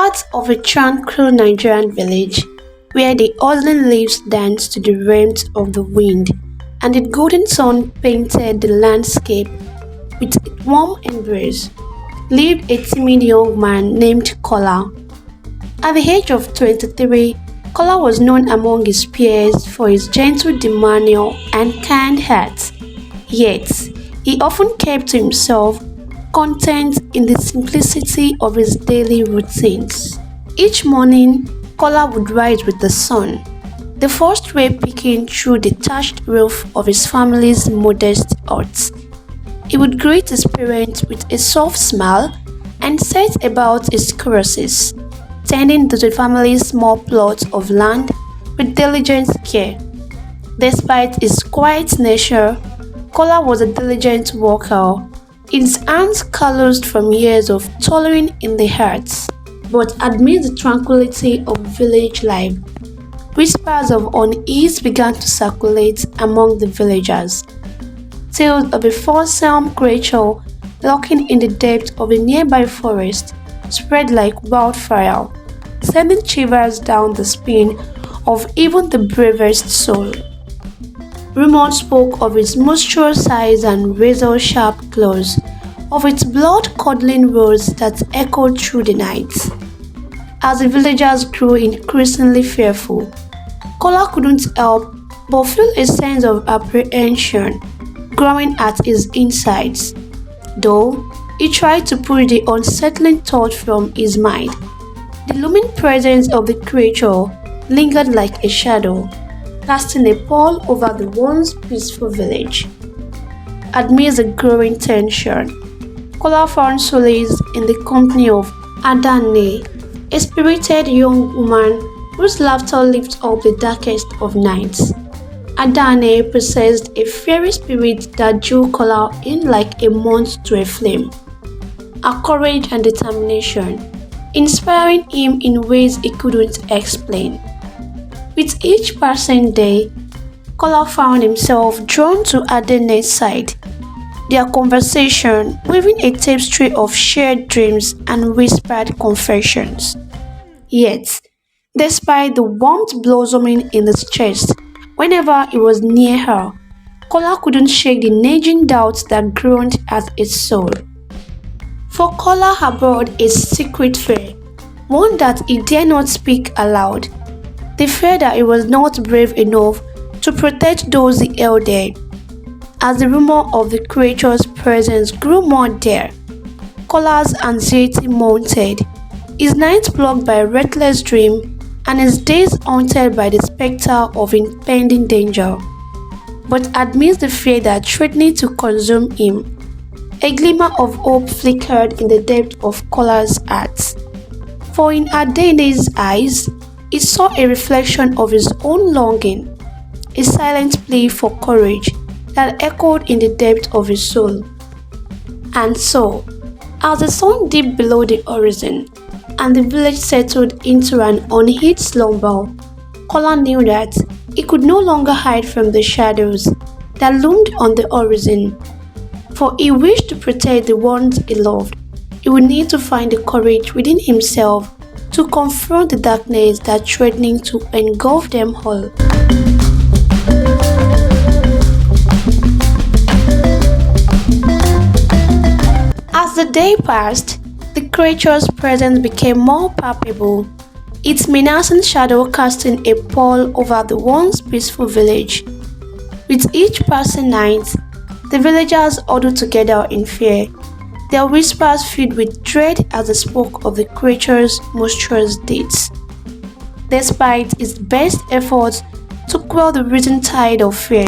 Part of a tranquil Nigerian village where the hustling leaves danced to the rhythms of the wind and the golden sun painted the landscape with its warm embrace, lived a timid young man named Kola. At the age of 23, Kola was known among his peers for his gentle demeanor and kind heart. Yet, he often kept to himself, content in the simplicity of his daily routines. Each morning, Kola would rise with the sun, the first ray peeking through the thatched roof of his family's modest hut. He would greet his parents with a soft smile and set about his choruses, tending to the family's small plot of land with diligent care. Despite his quiet nature, Kola was a diligent worker, his hands calloused from years of toiling in the hearts. But amidst the tranquility of village life, whispers of unease began to circulate among the villagers. Tales of a fearsome creature lurking in the depths of a nearby forest spread like wildfire, sending shivers down the spine of even the bravest soul. Rumors spoke of its monstrous size and razor-sharp claws, of its blood-curdling roars that echoed through the night. As the villagers grew increasingly fearful, Kola couldn't help but feel a sense of apprehension growing at his insides. Though he tried to push the unsettling thought from his mind, the looming presence of the creature lingered like a shadow, casting a pall over the once peaceful village. Amidst the growing tension, Kola found solace in the company of Adane, a spirited young woman whose laughter lifts up the darkest of nights. Adane possessed a fairy spirit that drew Kola in like a moth to a flame. Her courage and determination, inspiring him in ways he couldn't explain. With each passing day, Kola found himself drawn to Adene's side, their conversation weaving a tapestry of shared dreams and whispered confessions. Yet, despite the warmth blossoming in his chest whenever he was near her, Kola couldn't shake the nagging doubts that groaned at his soul. For Kola harbored a secret fear, one that he dare not speak aloud, the fear that he was not brave enough to protect those he held dear. As the rumor of the creature's presence grew more dire, Kola's anxiety mounted, his nights plagued by a reckless dream and his days haunted by the specter of impending danger. But amidst the fear that threatened to consume him, a glimmer of hope flickered in the depth of Kola's heart. For in Adene's eyes, he saw a reflection of his own longing, a silent plea for courage that echoed in the depth of his soul. And so, as the sun dipped below the horizon and the village settled into an unheeded slumber, Kola knew that he could no longer hide from the shadows that loomed on the horizon. For he wished to protect the ones he loved, he would need to find the courage within himself to confront the darkness that threatened to engulf them all. As the day passed, the creature's presence became more palpable, its menacing shadow casting a pall over the once peaceful village. With each passing night, the villagers huddled together in fear, their whispers filled with dread as they spoke of the creature's monstrous deeds. Despite his best efforts to quell the rising tide of fear,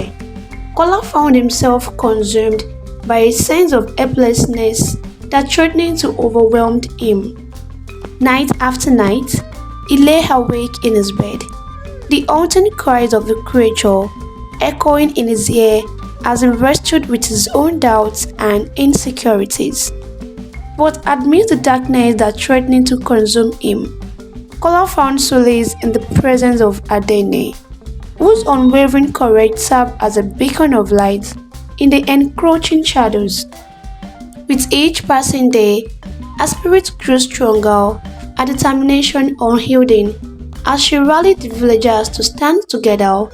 Kola found himself consumed by a sense of helplessness that threatened to overwhelm him. Night after night, he lay awake in his bed, the haunting cries of the creature echoing in his ear as he wrestled with his own doubts and insecurities. But amidst the darkness that threatened to consume him, Kola found solace in the presence of Adene, whose unwavering courage served as a beacon of light in the encroaching shadows. With each passing day, her spirit grew stronger, her determination unyielding as she rallied the villagers to stand together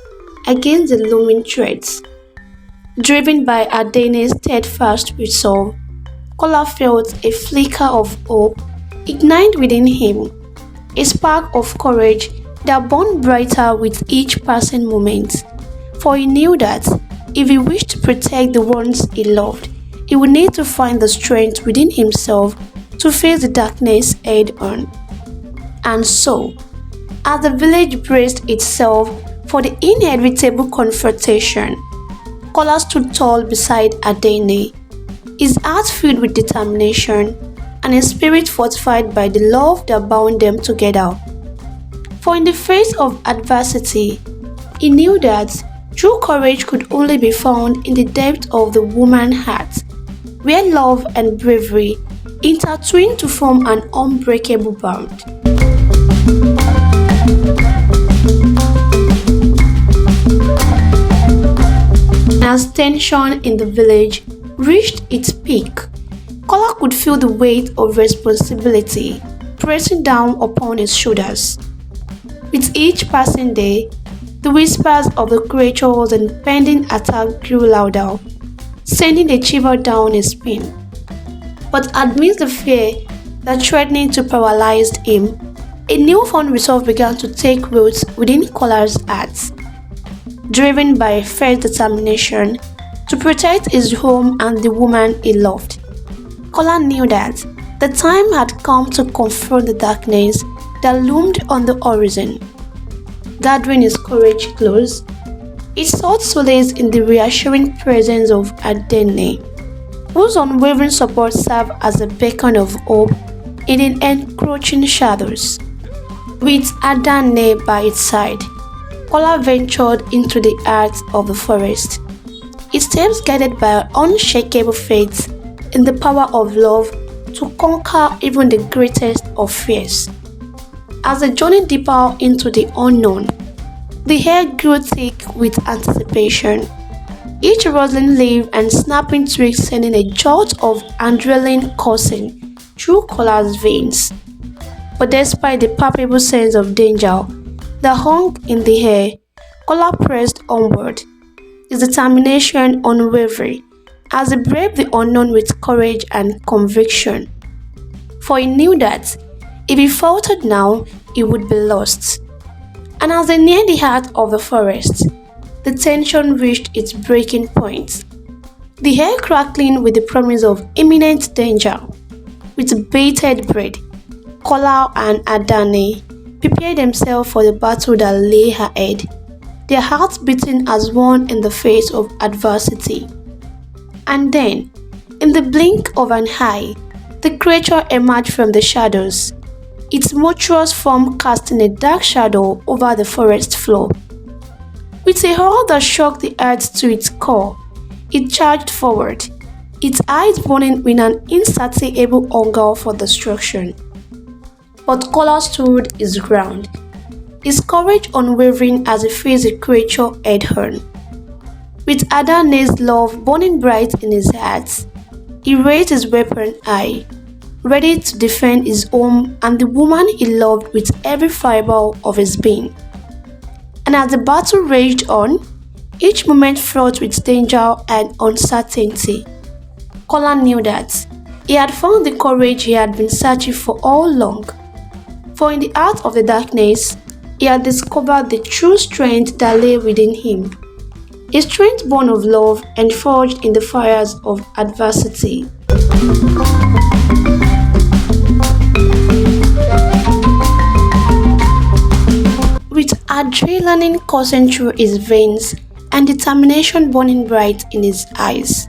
against the looming threats. Driven by Adene's steadfast resolve, Kola felt a flicker of hope ignite within him, a spark of courage that burned brighter with each passing moment. For he knew that if he wished to protect the ones he loved, he would need to find the strength within himself to face the darkness head on. And so, as the village braced itself for the inevitable confrontation, Kola stood tall beside Adene, his heart filled with determination and his spirit fortified by the love that bound them together. For in the face of adversity, he knew that true courage could only be found in the depth of the woman's heart, where love and bravery intertwine to form an unbreakable bond. As tension in the village reached its peak, Kola could feel the weight of responsibility pressing down upon his shoulders. With each passing day, the whispers of the creatures and pending attack grew louder, sending a shiver down his spine. But amidst the fear that threatened to paralyze him, a newfound resolve began to take root within Kola's heart. Driven by a fierce determination to protect his home and the woman he loved, Kola knew that the time had come to confront the darkness that loomed on the horizon. Gathering his courage close, he sought solace in the reassuring presence of Adene, whose unwavering support served as a beacon of hope in the encroaching shadows. With Adene by its side, Kola ventured into the heart of the forest, his steps guided by an unshakable faith in the power of love to conquer even the greatest of fears. As they journeyed deeper into the unknown, the air grew thick with anticipation, each rustling leaf and snapping twig sending a jolt of adrenaline coursing through Kola's veins. But despite the palpable sense of danger that hung in the air, Kola pressed onward, his determination unwavering as he braved the unknown with courage and conviction. For he knew that if he faltered now, he would be lost. And as they neared the heart of the forest, the tension reached its breaking point, the air crackling with the promise of imminent danger. With bated breath, Kola and Adane prepared themselves for the battle that lay ahead, their hearts beating as one in the face of adversity. And then, in the blink of an eye, the creature emerged from the shadows, its monstrous form casting a dark shadow over the forest floor. With a howl that shook the earth to its core, it charged forward, its eyes burning with an insatiable hunger for destruction. But Kola stood his ground, his courage unwavering as he faced the creature head-on. With Adane's love burning bright in his heart, he raised his weapon high, ready to defend his home and the woman he loved with every fiber of his being. And as the battle raged on, each moment fraught with danger and uncertainty, Kola knew that he had found the courage he had been searching for all along. For in the heart of the darkness, he had discovered the true strength that lay within him, a strength born of love and forged in the fires of adversity. With adrenaline coursing through his veins and determination burning bright in his eyes,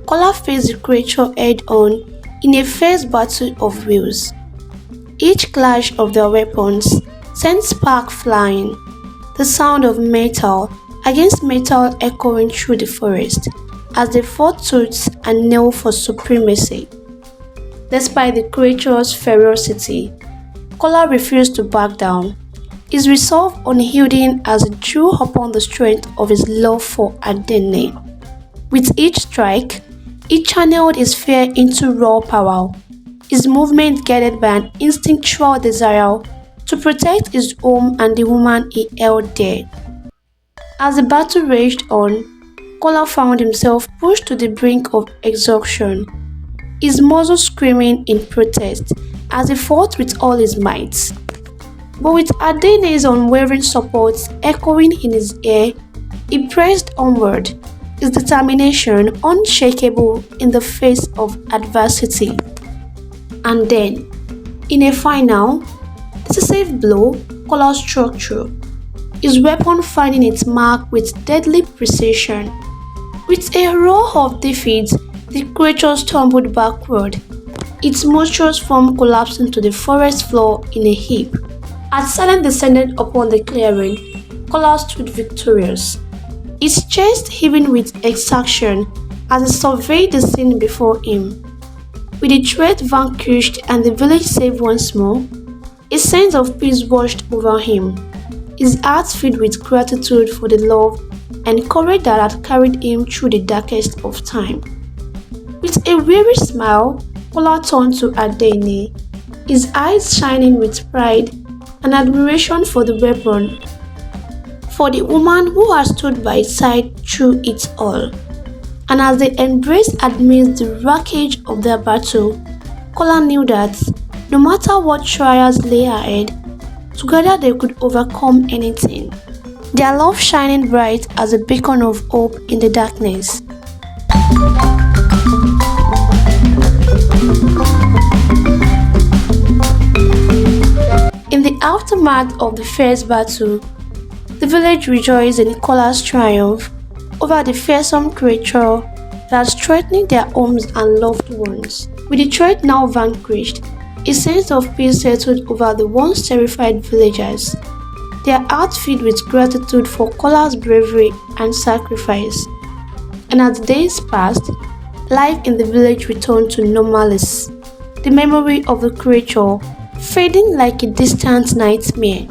Kola faced the creature head-on in a fierce battle of wills. Each clash of their weapons sent sparks flying, the sound of metal against metal echoing through the forest as they fought tooth and nail for supremacy. Despite the creature's ferocity, Kola refused to back down, his resolve unyielding as he drew upon the strength of his love for Adene. With each strike, he channeled his fear into raw power, his movement guided by an instinctual desire to protect his home and the woman he held dear. As the battle raged on, Kola found himself pushed to the brink of exhaustion, his muzzle screaming in protest as he fought with all his might. But with Adene's unwavering support echoing in his ear, he pressed onward, his determination unshakable in the face of adversity. And then, in a final, decisive blow, Kola struck through, his weapon finding its mark with deadly precision. With a roar of defeat, the creature stumbled backward, its monstrous form collapsing to the forest floor in a heap. As silence descended upon the clearing, Kola stood victorious, his chest heaving with exhaustion as he surveyed the scene before him. With the threat vanquished and the village saved once more, a sense of peace washed over him, his heart filled with gratitude for the love and courage that had carried him through the darkest of time. With a weary smile, Kola turned to Adene, his eyes shining with pride and admiration for the weapon, for the woman who had stood by his side through it all. And as they embraced amidst the wreckage of their battle, Kola knew that, no matter what trials lay ahead, together they could overcome anything, their love shining bright as a beacon of hope in the darkness. In the aftermath of the first battle, the village rejoiced in Kola's triumph over the fearsome creature that was threatening their homes and loved ones. With the threat now vanquished, a sense of peace settled over the once terrified villagers, their hearts filled with gratitude for Kola's bravery and sacrifice. And as the days passed, life in the village returned to normalcy, the memory of the creature fading like a distant nightmare.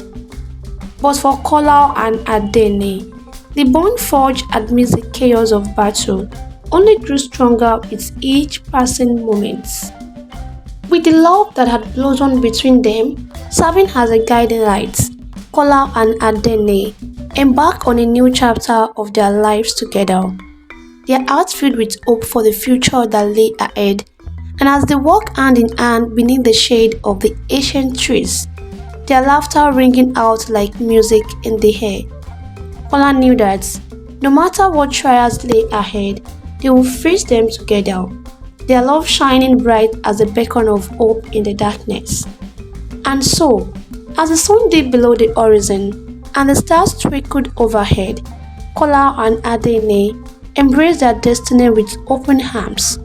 But for Kola and Adene, the bond forged amidst the chaos of battle only grew stronger with each passing moment. With the love that had blossomed between them serving as a guiding light, Kola and Adene embarked on a new chapter of their lives together, their hearts filled with hope for the future that lay ahead. And as they walked hand in hand beneath the shade of the ancient trees, their laughter ringing out like music in the air, Kola knew that, no matter what trials lay ahead, they would face them together, their love shining bright as a beacon of hope in the darkness. And so, as the sun dipped below the horizon and the stars twinkled overhead, Kola and Adene embraced their destiny with open arms,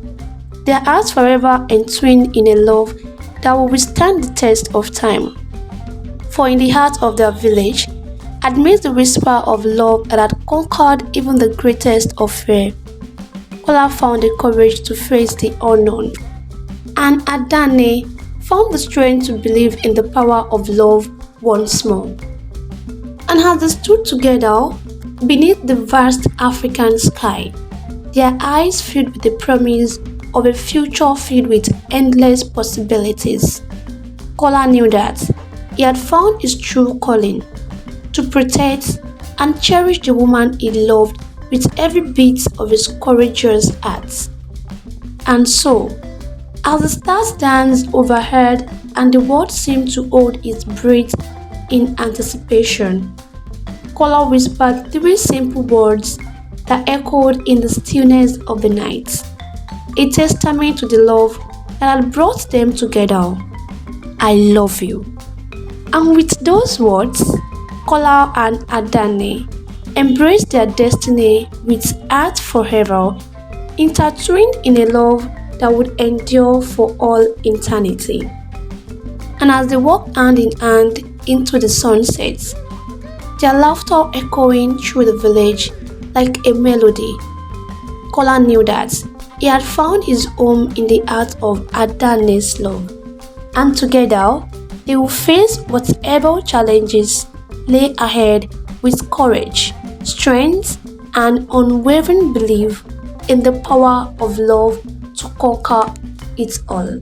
their hearts forever entwined in a love that will withstand the test of time. For in the heart of their village, amidst the whisper of love that had conquered even the greatest of fear, Kola found the courage to face the unknown, and Adane found the strength to believe in the power of love once more. And as they stood together beneath the vast African sky, their eyes filled with the promise of a future filled with endless possibilities, Kola knew that he had found his true calling, to protect and cherish the woman he loved with every beat of his courageous heart. And so, as the stars danced overhead and the world seemed to hold its breath in anticipation, Kola whispered three simple words that echoed in the stillness of the night, a testament to the love that had brought them together. I love you. And with those words, Kola and Adane embraced their destiny with heart forever, intertwined in a love that would endure for all eternity. And as they walked hand in hand into the sunset, their laughter echoing through the village like a melody, Kola knew that he had found his home in the heart of Adane's love, and together they will face whatever challenges lay ahead with courage, strength, and unwavering belief in the power of love to conquer it all.